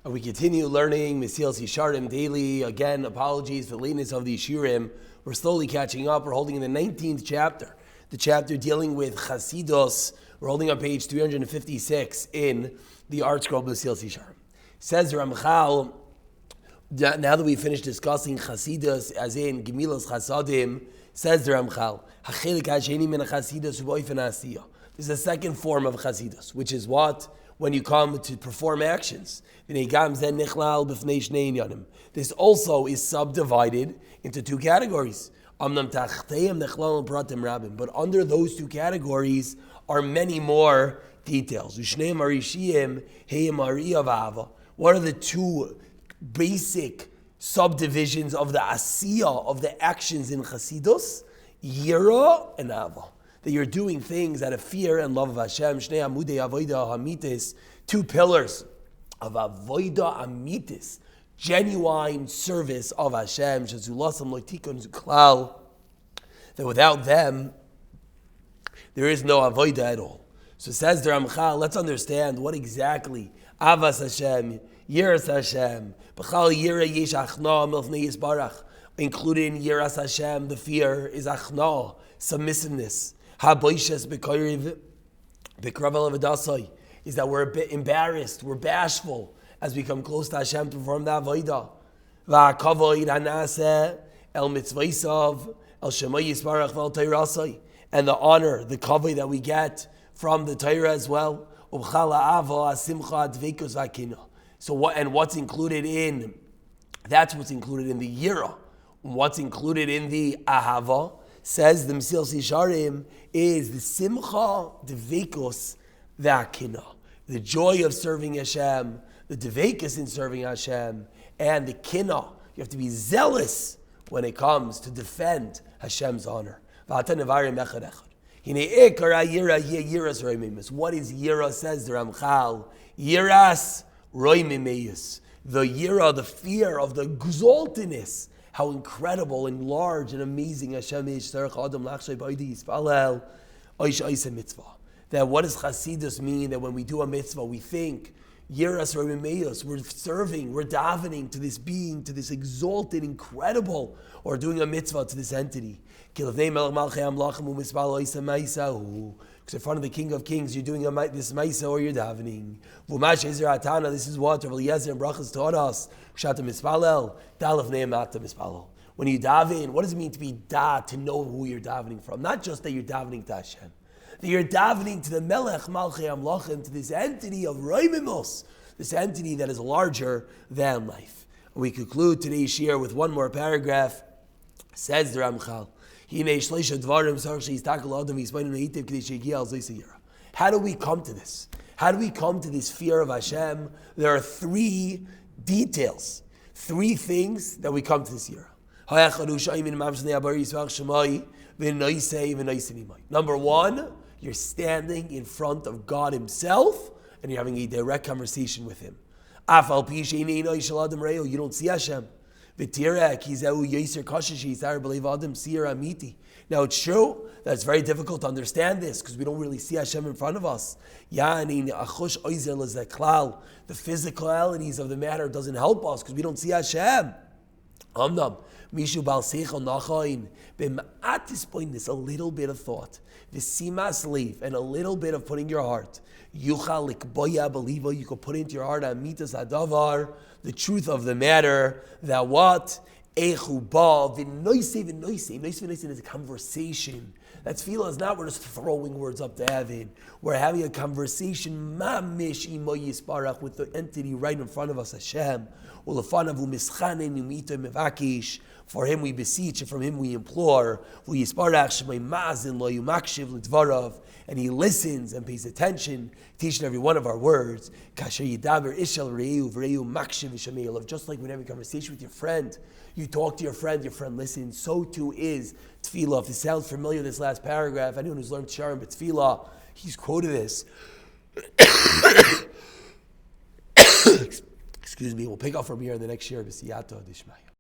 And we continue learning Mesilas Yesharim daily. Again, apologies for the lateness of the Yeshirim. We're slowly catching up. We're holding in the 19th chapter, the chapter dealing with Chasidus. We're holding on page 356 in the Artscroll Mesilas Yesharim. Says Ramchal, now that we finished discussing Chasidus, as in Gemilas Chasadim, says the Ramchal, Hachelik Hasheni min Chasidus u'boifen asiyah. This is a second form of Chasidus, which is what? When you come to perform actions. This also is subdivided into two categories. But under those two categories are many more details. What are the two basic subdivisions of the asiyah, of the actions in Chasidus? Yira and Ava. That you're doing things out of fear and love of Hashem. Shnei amudei avodah hamitis, two pillars of avodah hamitis, genuine service of Hashem. Shezulasam loitikon klal. That without them, there is no avodah at all. So says the Ramchal, let's understand what exactly avas Hashem, yiras Hashem, b'chal yira yesh achna milfnei yisbarach. Included in yiras Hashem, the fear is achna, submissiveness. Haboishes b'koiriv b'kravel avadasai, is that we're a bit embarrassed, we're bashful as we come close to Hashem to perform the avodah. Va'kavoid hanaseh el mitzvaysav el shemay yisbarach v'el teirasai, and the honor, the kavod that we get from the Torah as well. Ubchala ava asimcha dveikus v'akina. So what? And what's included in? That's what's included in the yira. What's included in the ahava? Says the Mesilas Yesharim is the simcha, dveikus, v'akina, the joy of serving Hashem, the dveikus in serving Hashem, and the kina. You have to be zealous when it comes to defend Hashem's honor. What is yira? Says the Ramchal. Yiras roimimeus. The yira, the fear of the exaltedness. How incredible and large and amazing Hashem is. That what does Chasidus mean? That when we do a mitzvah, we think, Yiras Romimeus, we're serving, we're davening to this being, to this exalted, incredible, or doing a mitzvah to this entity. Because in front of the King of Kings, you're doing this maisa or you're davening. This is what Rav Eliezer and Brachas taught us. When you daven, what does it mean to be to know who you're davening from? Not just that you're davening to Hashem. That you're davening to the Melech Malchei Amlachim, to this entity of Roimimos, this entity that is larger than life. And we conclude today's shir with one more paragraph. Says the Ramchal, how do we come to this? How do we come to this fear of Hashem? There are three details, three things that we come to this year. Number one, you're standing in front of God Himself and you're having a direct conversation with Him. You don't see Hashem. Now it's true that it's very difficult to understand this because we don't really see Hashem in front of us. The physicalities of the matter doesn't help us because we don't see Hashem. Mishu bal seichel nachain b'ma'at this point, this a little bit of thought, v'simas leif, and a little bit of putting your heart. Yuchal likboya believa, you can put into your heart amitas adavar, the truth of the matter. That what echu ba v'noisei is a conversation. That tefillah is not we're just throwing words up to heaven. We're having a conversation mamish imo yisparach with the entity right in front of us, Hashem. For Him we beseech, and from Him we implore. And He listens and pays attention to each and every one of our words. Just like when you have a conversation with your friend, you talk to your friend listens. So too is tefillah. If it sounds familiar, this last paragraph, anyone who's learned Sharim but tefillah, he's quoted this. Excuse me, we'll pick up from here in the next year.